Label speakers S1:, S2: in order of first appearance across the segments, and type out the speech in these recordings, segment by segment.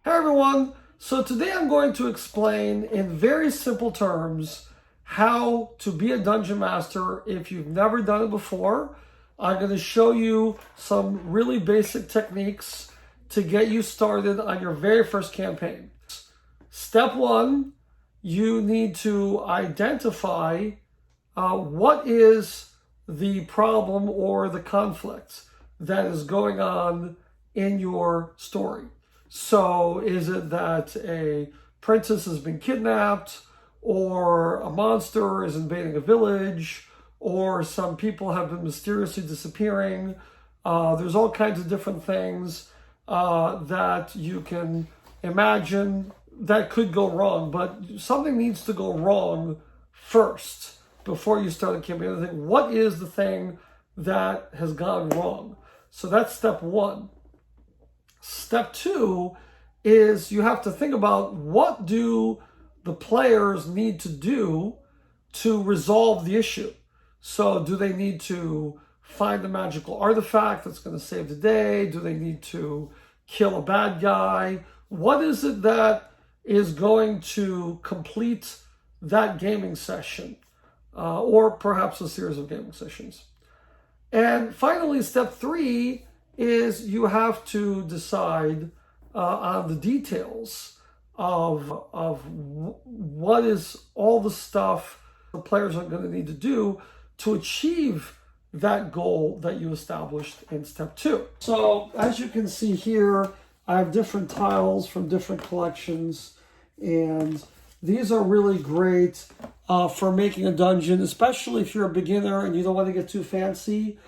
S1: Hi everyone, so today I'm going to explain in very simple terms how to be a dungeon master if you've never done it before. I'm going to show you some really basic techniques to get you started on your very first campaign. Step one, you need to identify what is the problem or the conflict that is going on in your story. So is it that a princess has been kidnapped, or a monster is invading a village, or some people have been mysteriously disappearing? There's all kinds of different things that you can imagine that could go wrong, but something needs to go wrong first before you start a campaign. What is the thing that has gone wrong? So that's step one. Step two is you have to think about what do the players need to do to resolve the issue. So do they need to find a magical artifact that's going to save the day? Do they need to kill a bad guy? What is it that is going to complete that gaming session? Or perhaps a series of gaming sessions. And finally, step three is you have to decide on the details of what is all the stuff the players are going to need to do to achieve that goal that you established in step two. So as you can see here, I have different tiles from different collections, and these are really great for making a dungeon, especially if you're a beginner and you don't want to get too fancy.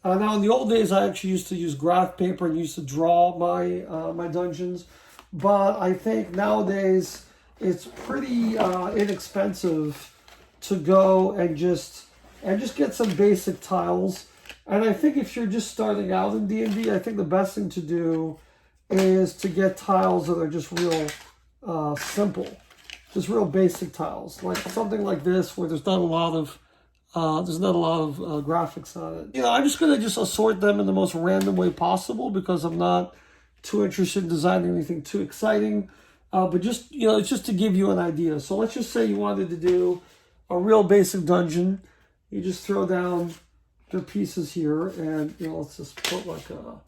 S1: Now, in the old days, I actually used to use graph paper and used to draw my my dungeons. But I think nowadays it's pretty inexpensive to go and just get some basic tiles. And I think if you're just starting out in D&D, I think the best thing to do is to get tiles that are just real simple, just real basic tiles, like something like this where there's not a lot of graphics on it. You know, I'm just going to assort them in the most random way possible because I'm not too interested in designing anything too exciting. But just, you know, it's just to give you an idea. So let's just say you wanted to do a real basic dungeon. You just throw down your pieces here, and, you know, let's just put like a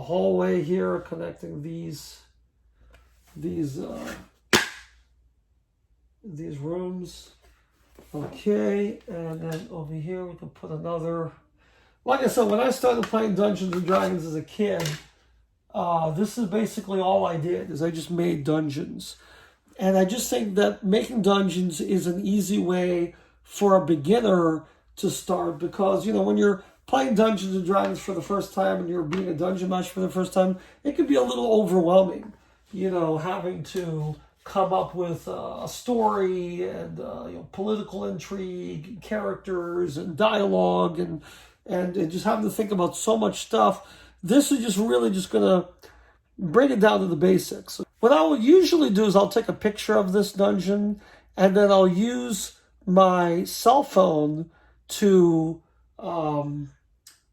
S1: hallway here connecting these rooms. Okay, and then over here we can put another. Like I said, when I started playing Dungeons and Dragons as a kid, this is basically all I did, is I just made dungeons. And I just think that making dungeons is an easy way for a beginner to start, because, you know, when you're playing Dungeons and Dragons for the first time and you're being a dungeon master for the first time, it can be a little overwhelming, you know, having to come up with a story and you know, political intrigue, characters and dialogue, and just having to think about so much stuff. This is just really just going to bring it down to the basics. What I will usually do is I'll take a picture of this dungeon, and then I'll use my cell phone to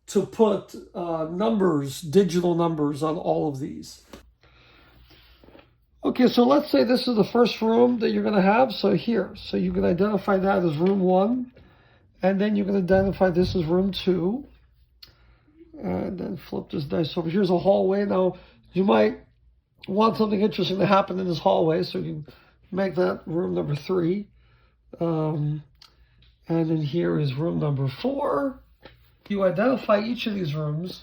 S1: put numbers, digital numbers on all of these. Okay, so let's say this is the first room that you're going to have. So here, so you can identify that as room 1, and then you can identify this as room 2, and then flip this dice over. Here's a hallway. Now, you might want something interesting to happen in this hallway, so you can make that room number 3. And then here is room number 4. You identify each of these rooms,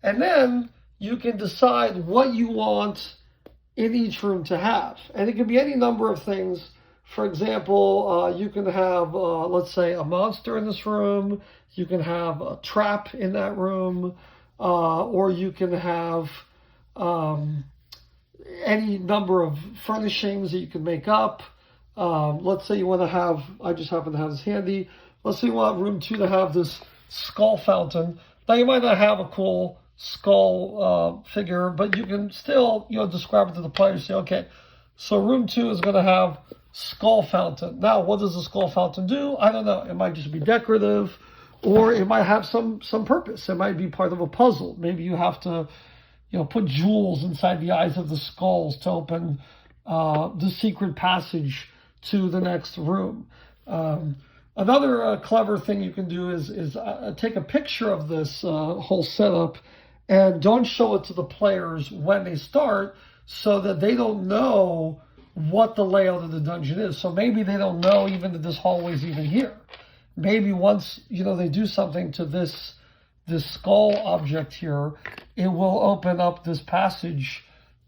S1: and then you can decide what you want in each room to have. And it can be any number of things. For example, you can have, let's say, a monster in this room. You can have a trap in that room. Or you can have any number of furnishings that you can make up. Let's say you want to have, I just happen to have this handy. Let's say you want room 2 to have this skull fountain. Now, you might not have a cool skull figure, but you can still, you know, describe it to the player. Say, okay, so room 2 is going to have skull fountain. Now, what does the skull fountain do? I don't know. It might just be decorative, or it might have some purpose. It might be part of a puzzle. Maybe you have to, put jewels inside the eyes of the skulls to open the secret passage to the next room. Another clever thing you can do is take a picture of this whole setup and don't show it to the players when they start, so that they don't know what the layout of the dungeon is. So maybe they don't know even that this hallway is even here. Maybe once they do something to this skull object here, it will open up this passage,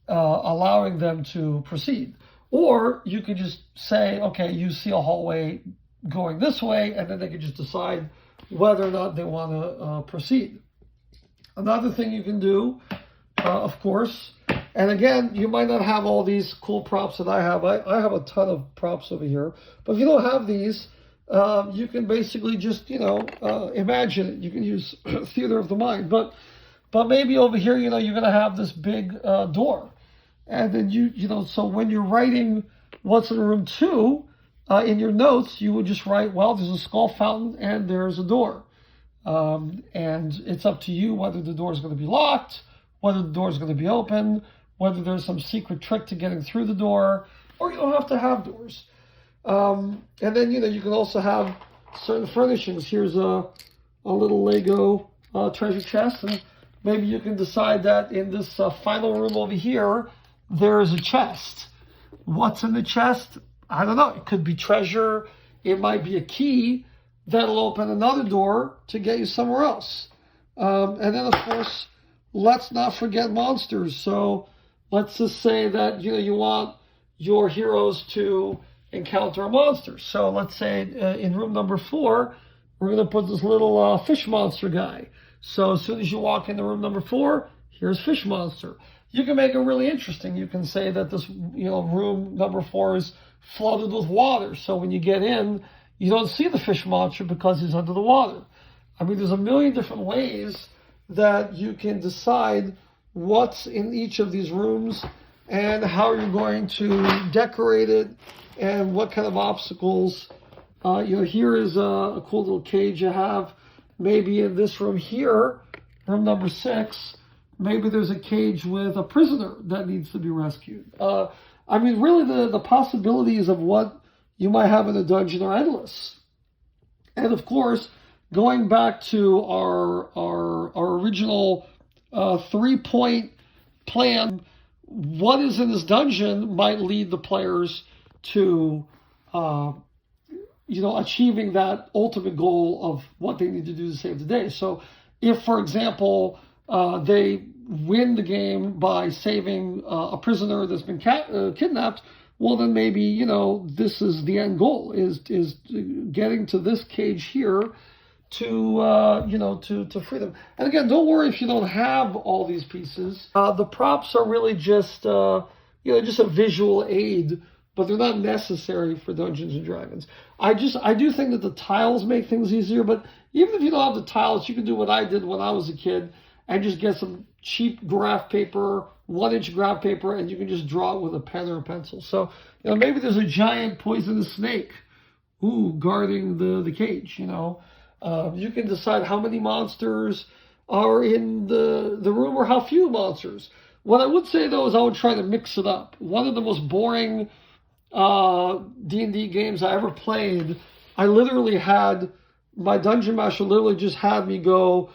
S1: allowing them to proceed. Or you could just say, okay, you see a hallway going this way, and then they could just decide whether or not they want to proceed. Another thing you can do, of course, and again, you might not have all these cool props that I have. I have a ton of props over here. But if you don't have these, you can basically just, imagine it. You can use theater of the mind. But maybe over here, you're going to have this big door. And then so when you're writing what's in room 2, in your notes, you would just write, well, there's a skull fountain and there's a door. And it's up to you whether the door is going to be locked, whether the door is going to be open, whether there's some secret trick to getting through the door, or you don't have to have doors. And then, you can also have certain furnishings. Here's a little Lego treasure chest, and maybe you can decide that in this final room over here, there is a chest. What's in the chest? I don't know. It could be treasure. It might be a key that'll open another door to get you somewhere else. And then, of course, let's not forget monsters. So let's just say that you want your heroes to encounter a monster. So let's say in room number 4, we're going to put this little fish monster guy. So as soon as you walk into room number 4, here's fish monster. You can make it really interesting. You can say that this room number 4 is flooded with water. So when you get in, you don't see the fish monster because he's under the water. I mean, there's a million different ways that you can decide what's in each of these rooms and how you're going to decorate it and what kind of obstacles. Here is a cool little cage you have. Maybe in this room here, room number 6, maybe there's a cage with a prisoner that needs to be rescued. I mean, really, the possibilities of what you might have in a dungeon are endless. And of course, going back to our original 3-point plan, what is in this dungeon might lead the players to achieving that ultimate goal of what they need to do to save the day. So if, for example, they win the game by saving a prisoner that's been kidnapped, well, then maybe, this is the end goal, is getting to this cage here to free them. And again, don't worry if you don't have all these pieces. The props are really just a visual aid, but they're not necessary for Dungeons and Dragons. I do think that the tiles make things easier, but even if you don't have the tiles, you can do what I did when I was a kid and just get some cheap graph paper, 1-inch graph paper, and you can just draw it with a pen or a pencil. So, maybe there's a giant poisonous snake, guarding the cage, You can decide how many monsters are in the room or how few monsters. What I would say, though, is I would try to mix it up. One of the most boring D&D games I ever played, I literally had, my Dungeon Master literally just had me go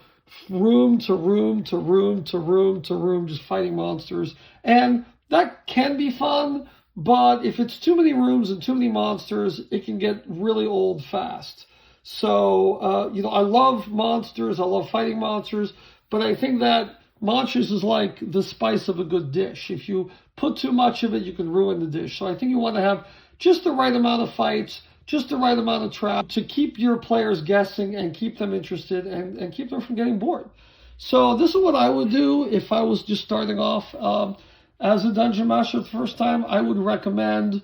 S1: room to room to room to room to room, just fighting monsters. And that can be fun, but if it's too many rooms and too many monsters, it can get really old fast. So, I love monsters, I love fighting monsters, but I think that monsters is like the spice of a good dish. If you put too much of it, you can ruin the dish. So I think you want to have just the right amount of fights, just the right amount of traps to keep your players guessing and keep them interested and keep them from getting bored. So this is what I would do if I was just starting off as a Dungeon Master the first time. I would recommend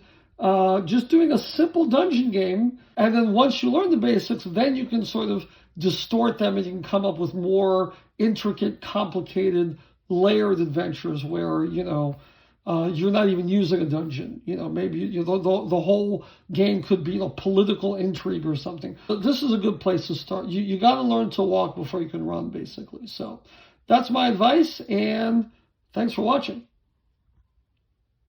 S1: just doing a simple dungeon game, and then once you learn the basics, then you can sort of distort them and you can come up with more intricate, complicated, layered adventures where, you're not even using a dungeon. Maybe the whole game could be political intrigue or something. But this is a good place to start. You got to learn to walk before you can run, basically. So that's my advice, and Thanks for watching.